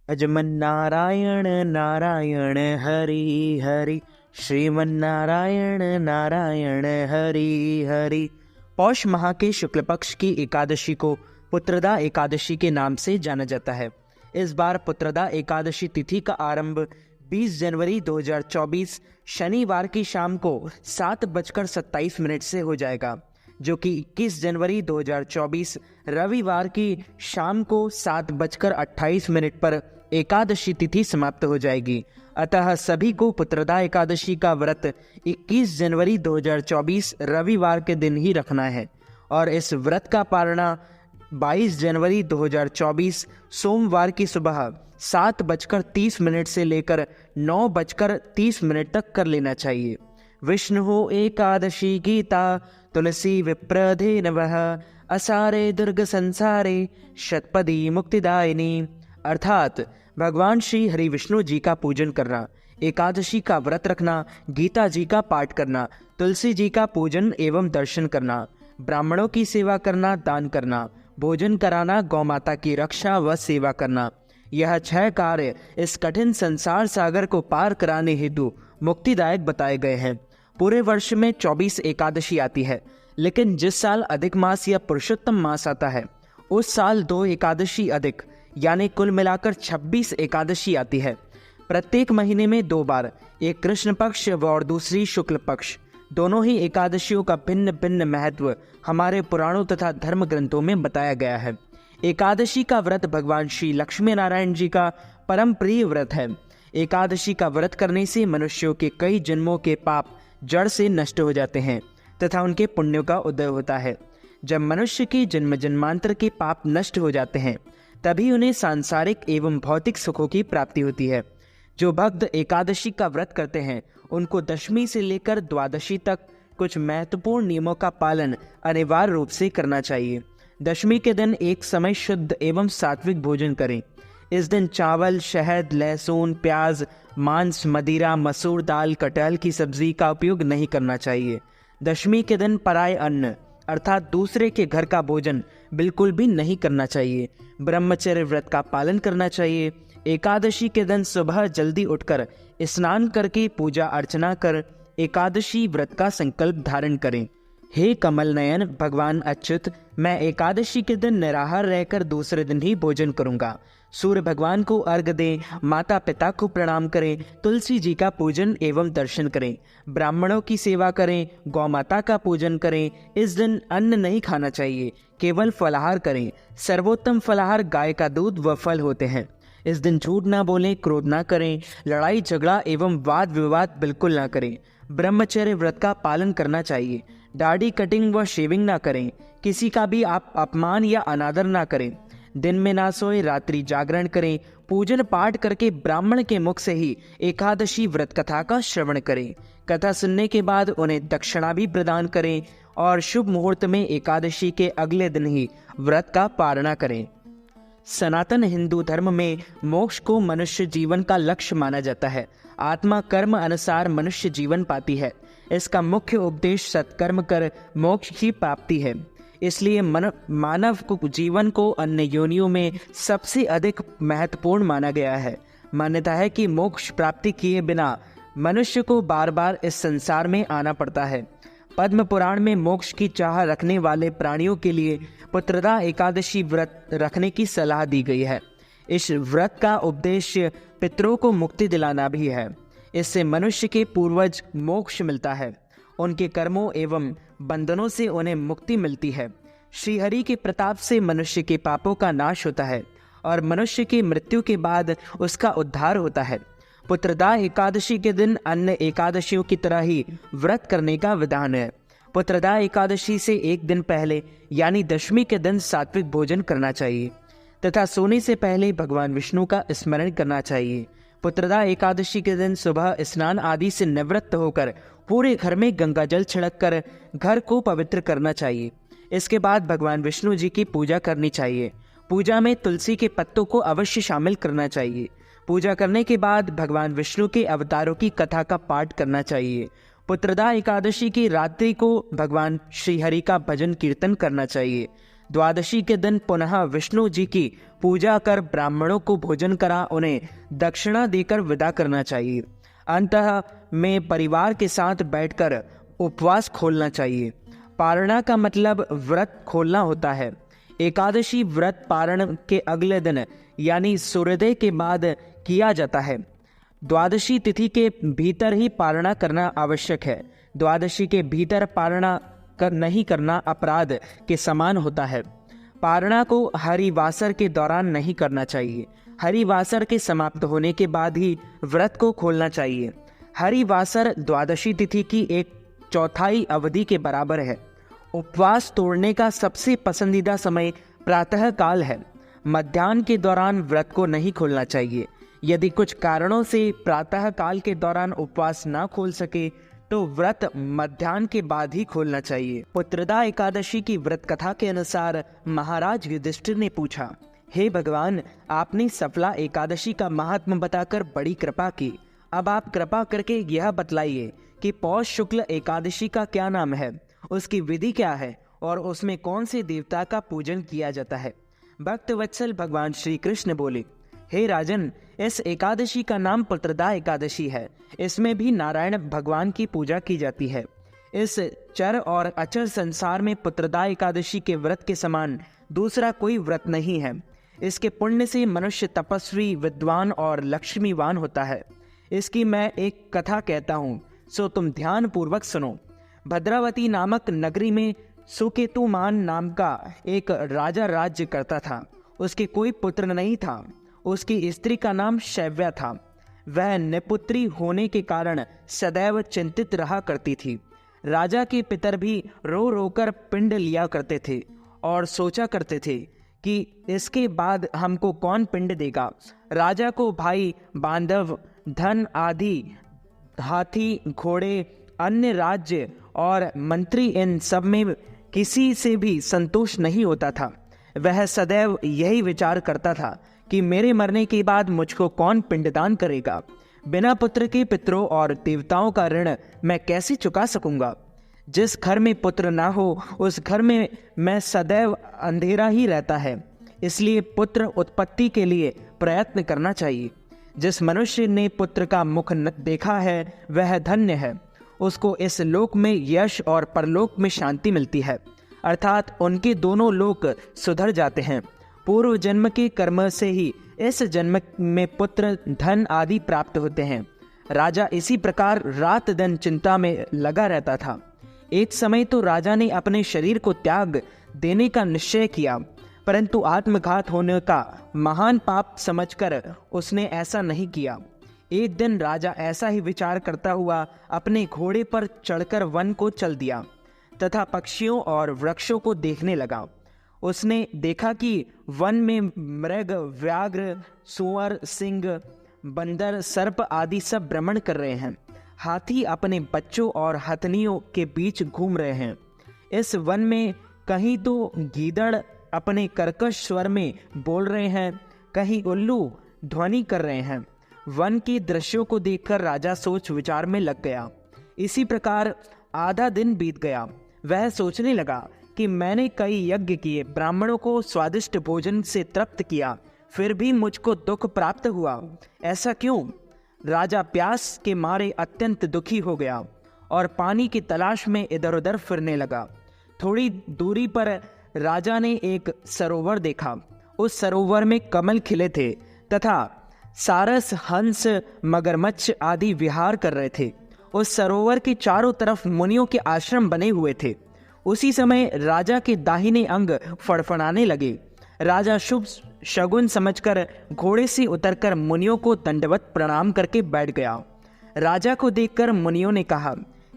Ajman Narayan Narayan Hari Hari, Shriman Narayan Narayan Hari Hari. पौष माह के शुक्ल पक्ष की एकादशी को पुत्रदा एकादशी के नाम से जाना जाता है। इस बार पुत्रदा एकादशी तिथि का आरंभ 20 जनवरी 2024 शनिवार की शाम को 7:27 से हो जाएगा, जो कि 21 जनवरी 2024 रविवार की शाम को 7:28 पर एकादशी तिथि समाप्त हो जाएगी। अतः सभी को पुत्रदा एकादशी का व्रत 21 जनवरी 2024 रविवार के दिन ही रखना है और इस व्रत का पारणा 22 जनवरी 2024 सोमवार की सुबह 7:30 से लेकर 9:30 तक कर लेना चाहिए। विष्णु एकादशी गीता तुलसी विप्रधे नवः, असारे दुर्ग संसारे शतपदी मुक्तिदायिनी। अर्थात भगवान श्री हरि विष्णु जी का पूजन करना, एकादशी का व्रत रखना, गीता जी का पाठ करना, तुलसी जी का पूजन एवं दर्शन करना, ब्राह्मणों की सेवा करना, दान करना, भोजन कराना, गौ माता की रक्षा व सेवा करना, यह 6 कार्य इस कठिन संसार सागर को पार कराने हेतु मुक्तिदायक बताए गए हैं। पूरे वर्ष में 24 एकादशी आती है, लेकिन जिस साल अधिक मास या पुरुषोत्तम मास आता है उस साल 2 एकादशी अधिक यानी कुल मिलाकर 26 एकादशी आती है। प्रत्येक महीने में 2 बार, एक कृष्ण पक्ष और दूसरी शुक्ल पक्ष। दोनों ही एकादशियों का भिन्न भिन्न महत्व हमारे पुराणों तथा धर्म ग्रंथों में बताया गया है। एकादशी का व्रत भगवान श्री लक्ष्मी नारायण जी का परम प्रिय व्रत है। एकादशी का व्रत करने से मनुष्यों के कई जन्मों के पाप जड़ से नष्ट हो जाते हैं तथा उनके पुण्यों का उदय होता है। जब मनुष्य के जन्म जन्मांतर के पाप नष्ट हो जाते हैं तभी उन्हें सांसारिक एवं भौतिक सुखों की प्राप्ति होती है। जो भक्त एकादशी का व्रत करते हैं उनको दशमी से लेकर द्वादशी तक कुछ महत्वपूर्ण नियमों का पालन अनिवार्य रूप से करना चाहिए। दशमी के दिन एक समय शुद्ध एवं सात्विक भोजन करें। इस दिन चावल, शहद, लहसुन, प्याज, मांस, मदिरा, मसूर दाल, कटहल की सब्जी का उपयोग नहीं करना चाहिए। दशमी के दिन पराय अन्न अर्थात दूसरे के घर का भोजन बिल्कुल भी नहीं करना चाहिए। ब्रह्मचर्य व्रत का पालन करना चाहिए। एकादशी के दिन सुबह जल्दी उठकर स्नान करके पूजा अर्चना कर एकादशी व्रत का संकल्प धारण करें। हे कमल नयन भगवान अच्युत, मैं एकादशी के दिन निराहार रहकर दूसरे दिन ही भोजन करूंगा। सूर्य भगवान को अर्घ्य दें, माता पिता को प्रणाम करें, तुलसी जी का पूजन एवं दर्शन करें, ब्राह्मणों की सेवा करें, गौ माता का पूजन करें। इस दिन अन्न नहीं खाना चाहिए, केवल फलाहार करें। सर्वोत्तम फलाहार गाय का दूध व फल होते हैं। इस दिन झूठ ना बोलें, क्रोध ना करें, लड़ाई झगड़ा एवं वाद विवाद बिल्कुल ना करें। ब्रह्मचर्य व्रत का पालन करना चाहिए। दाढ़ी कटिंग व शेविंग ना करें। किसी का भी आप अपमान या अनादर ना करें। दिन में ना सोए, रात्रि जागरण करें। पूजन पाठ करके ब्राह्मण के मुख से ही एकादशी व्रत कथा का श्रवण करें। कथा सुनने के बाद उन्हें दक्षिणा भी प्रदान करें और शुभ मुहूर्त में एकादशी के अगले दिन ही व्रत का पारणा करें। सनातन हिंदू धर्म में मोक्ष को मनुष्य जीवन का लक्ष्य माना जाता है। आत्मा कर्म अनुसार मनुष्य जीवन पाती है। इसका मुख्य उपदेश सत्कर्म कर मोक्ष की प्राप्ति है। इसलिए मानव को जीवन को अन्य योनियों में सबसे अधिक महत्वपूर्ण माना गया है। मान्यता है कि मोक्ष प्राप्ति किए बिना मनुष्य को बार बार इस संसार में आना पड़ता है। पद्म पुराण में मोक्ष की चाह रखने वाले प्राणियों के लिए पुत्रदा एकादशी व्रत रखने की सलाह दी गई है। इस व्रत का उद्देश्य पितरों को मुक्ति दिलाना भी है। इससे मनुष्य के पूर्वज मोक्ष मिलता है। उनके कर्मों एवं बंधनों से उन्हें मुक्ति मिलती है। श्रीहरि के प्रताप से मनुष्य के पापों का नाश होता है और मनुष्य की मृत्यु के बाद उसका उद्धार होता है। पुत्रदा एकादशी के दिन अन्य एकादशियों की तरह ही व्रत करने का विधान है। पुत्रदा एकादशी से एक दिन पहले यानी दशमी के दिन सात्विक भोजन करना चाहिए तथा सोने से पहले भगवान विष्णु का स्मरण करना चाहिए। पुत्रदा एकादशी के दिन सुबह स्नान आदि से निवृत्त होकर पूरे घर में गंगा जल छिड़क कर घर को पवित्र करना चाहिए। इसके बाद भगवान विष्णु जी की पूजा करनी चाहिए। पूजा में तुलसी के पत्तों को अवश्य शामिल करना चाहिए। पूजा करने के बाद भगवान विष्णु के अवतारों की कथा का पाठ करना चाहिए। पुत्रदा एकादशी की रात्रि को भगवान श्रीहरि का भजन कीर्तन करना चाहिए। द्वादशी के दिन पुनः विष्णु जी की पूजा कर ब्राह्मणों को भोजन करा उन्हें दक्षिणा देकर विदा करना चाहिए। अंतः में परिवार के साथ बैठकर उपवास खोलना चाहिए। पारणा का मतलब व्रत खोलना होता है। एकादशी व्रत पारण के अगले दिन यानी सूर्योदय के बाद किया जाता है। द्वादशी तिथि के भीतर ही पारणा करना आवश्यक है। द्वादशी के भीतर पारणा नहीं करना अपराध के समान होता है। पारणा को हरिवासर के दौरान नहीं करना चाहिए। हरिवासर के समाप्त होने के बाद ही व्रत को खोलना चाहिए। हरिवासर द्वादशी तिथि की 1/4 अवधि के बराबर है। उपवास तोड़ने का सबसे पसंदीदा समय प्रातः काल है। मध्याह्न के दौरान व्रत को नहीं खोलना चाहिए। यदि कुछ कारणों से प्रातः काल के दौरान उपवास ना खोल सके तो व्रत मध्याह्न के बाद ही खोलना चाहिए। पुत्रदा एकादशी की व्रत कथा के अनुसार महाराज युधिष्ठिर ने पूछा, हे भगवान, आपने सफला एकादशी का महात्म्य बताकर बड़ी कृपा की। अब आप कृपा करके यह बतलाइए कि पौष शुक्ल एकादशी का क्या नाम है, उसकी विधि क्या है और उसमें कौन से देवता का पूजन किया जाता है। भक्त वत्सल भगवान श्री कृष्ण बोले, हे राजन, इस एकादशी का नाम पुत्रदा एकादशी है। इसमें भी नारायण भगवान की पूजा की जाती है। इस चर और अचर संसार में पुत्रदा एकादशी के व्रत के समान दूसरा कोई व्रत नहीं है। इसके पुण्य से मनुष्य तपस्वी, विद्वान और लक्ष्मीवान होता है। इसकी मैं एक कथा कहता हूँ, सो तुम ध्यान पूर्वक सुनो। भद्रावती नामक नगरी में सुकेतुमान नाम का एक राजा राज्य करता था। उसके कोई पुत्र नहीं था। उसकी स्त्री का नाम शैव्या था। वह निपुत्री होने के कारण सदैव चिंतित रहा करती थी। राजा के पितर भी रो रो कर पिंड लिया करते थे और सोचा करते थे कि इसके बाद हमको कौन पिंड देगा। राजा को भाई, बांधव, धन आदि, हाथी, घोड़े, अन्य राज्य और मंत्री, इन सब में किसी से भी संतोष नहीं होता था। वह सदैव यही विचार करता था कि मेरे मरने के बाद मुझको कौन पिंडदान करेगा। बिना पुत्र के पितरों और देवताओं का ऋण मैं कैसे चुका सकूंगा। जिस घर में पुत्र ना हो उस घर में मैं सदैव अंधेरा ही रहता है। इसलिए पुत्र उत्पत्ति के लिए प्रयत्न करना चाहिए। जिस मनुष्य ने पुत्र का मुख देखा है वह धन्य है। उसको इस लोक में यश और परलोक में शांति मिलती है, अर्थात उनके दोनों लोक सुधर जाते हैं। पूर्व जन्म के कर्म से ही इस जन्म में पुत्र, धन आदि प्राप्त होते हैं। राजा इसी प्रकार रात दिन चिंता में लगा रहता था। एक समय तो राजा ने अपने शरीर को त्याग देने का निश्चय किया, परंतु आत्मघात होने का महान पाप समझकर उसने ऐसा नहीं किया। एक दिन राजा ऐसा ही विचार करता हुआ अपने घोड़े पर चढ़कर वन को चल दिया तथा पक्षियों और वृक्षों को देखने लगा। उसने देखा कि वन में मृग, व्याघ्र, सुअर, सिंह, बंदर, सर्प आदि सब भ्रमण कर रहे हैं। हाथी अपने बच्चों और हथनियों के बीच घूम रहे हैं। इस वन में कहीं तो गीदड़ अपने कर्कश स्वर में बोल रहे हैं, कहीं उल्लू ध्वनि कर रहे हैं। वन के दृश्यों को देखकर राजा सोच विचार में लग गया। इसी प्रकार आधा दिन बीत गया। वह सोचने लगा कि मैंने कई यज्ञ किए, ब्राह्मणों को स्वादिष्ट भोजन से तृप्त किया, फिर भी मुझको दुख प्राप्त हुआ। ऐसा क्यों? राजा प्यास के मारे अत्यंत दुखी हो गया और पानी की तलाश में इधर उधर फिरने लगा। थोड़ी दूरी पर राजा ने एक सरोवर देखा। उस सरोवर में कमल खिले थे तथा सारस, हंस, मगरमच्छ आदि विहार कर रहे थे। उस सरोवर के चारों तरफ मुनियों के आश्रम बने हुए थे। उसी समय राजा के दाहिने अंग फड़फड़ाने लगे। राजा शुभ शगुन समझकर घोड़े से उतरकर मुनियों को दंडवत प्रणाम करके बैठ गया। राजा को देखकर मुनियों ने कहा,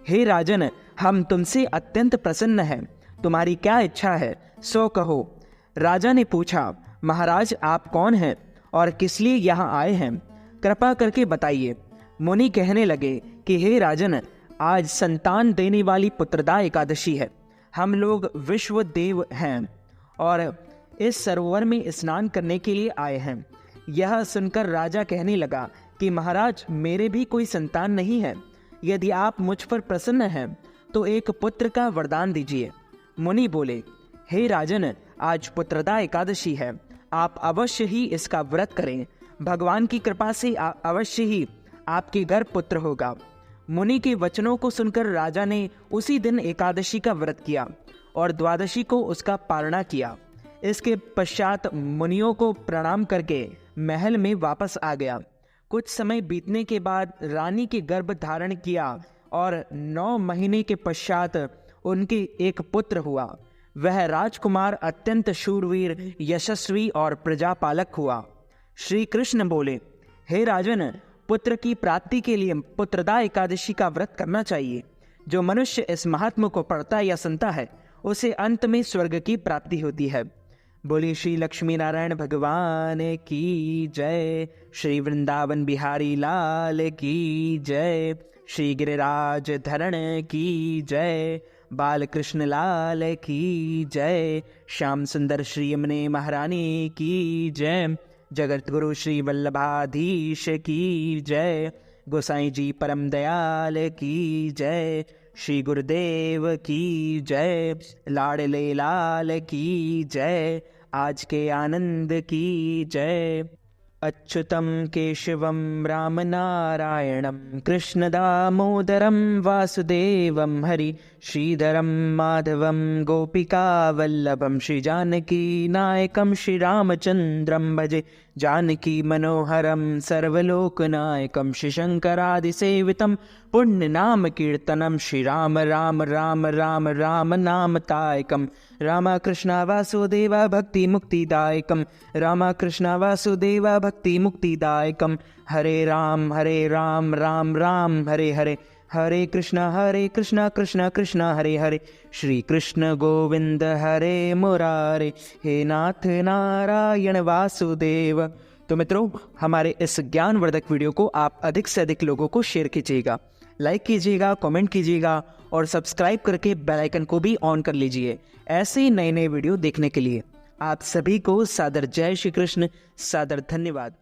हे राजन, हम तुमसे अत्यंत प्रसन्न हैं। तुम्हारी क्या इच्छा है, सो कहो। राजा ने पूछा, महाराज, आप कौन हैं और किस लिए यहाँ आए हैं? कृपा करके बताइए। मुनि कहने लगे कि हे राजन, आज संतान देने वाली पुत्रदा एकादशी है। हम लोग विश्व देव हैं और इस सरोवर में स्नान करने के लिए आए हैं। यह सुनकर राजा कहने लगा कि महाराज, मेरे भी कोई संतान नहीं है। यदि आप मुझ पर प्रसन्न हैं तो एक पुत्र का वरदान दीजिए। मुनि बोले, हे राजन, आज पुत्रदा एकादशी है, आप अवश्य ही इसका व्रत करें। भगवान की कृपा से अवश्य ही आपके घर पुत्र होगा। मुनि के वचनों को सुनकर राजा ने उसी दिन एकादशी का व्रत किया और द्वादशी को उसका पारणा किया। इसके पश्चात मुनियों को प्रणाम करके महल में वापस आ गया। कुछ समय बीतने के बाद रानी के गर्भ धारण किया और 9 महीने के पश्चात उनके एक पुत्र हुआ। वह राजकुमार अत्यंत शूरवीर, यशस्वी और प्रजापालक हुआ। श्री कृष्ण बोले, हे राजन, पुत्र की प्राप्ति के लिए पुत्रदा एकादशी का व्रत करना चाहिए। जो मनुष्य इस महात्मा को पढ़ता या सुनता है उसे अंत में स्वर्ग की प्राप्ति होती है। बोली श्री लक्ष्मी नारायण भगवान की जय। श्री वृंदावन बिहारी लाल की जय। श्री गिरिराज धरण की जय। बाल कृष्ण लाल की जय। श्याम सुंदर श्री यमुने महारानी की जय। जगत गुरु श्री वल्लभाधीश की जय। गोसाई जी परम दयाल की जय। श्री गुरुदेव की जय। लाडले लाल की जय। आज के आनंद की जय। अच्युतम केशवम राम नारायणम कृष्ण दामोदरम वासुदेवम हरि श्रीधरम माधवम गोपिका वल्लभम श्री जानकी नायकम श्री रामचंद्रम भजे जानकी मनोहरम सर्वलोकनायकम श्री शंकरादिसेवितम पुण्य नाम कीर्तनम श्री राम राम राम राम राम नाम तायकम रामकृष्ण वासुदेव भक्ति मुक्तिदायकम रामकृष्ण वासुदेव भक्ति मुक्तिदायकम हरे राम राम राम हरे हरे हरे कृष्ण कृष्ण कृष्ण हरे हरे श्री कृष्ण गोविंद हरे मुरारे हे नाथ नारायण वासुदेव। तो मित्रों, हमारे इस ज्ञानवर्धक वीडियो को आप अधिक से अधिक लोगों को शेयर कीजिएगा, लाइक कीजिएगा, कमेंट कीजिएगा और सब्सक्राइब करके बेल आइकन को भी ऑन कर लीजिए ऐसे नए नए वीडियो देखने के लिए। आप सभी को सादर जय श्री कृष्ण, सादर धन्यवाद।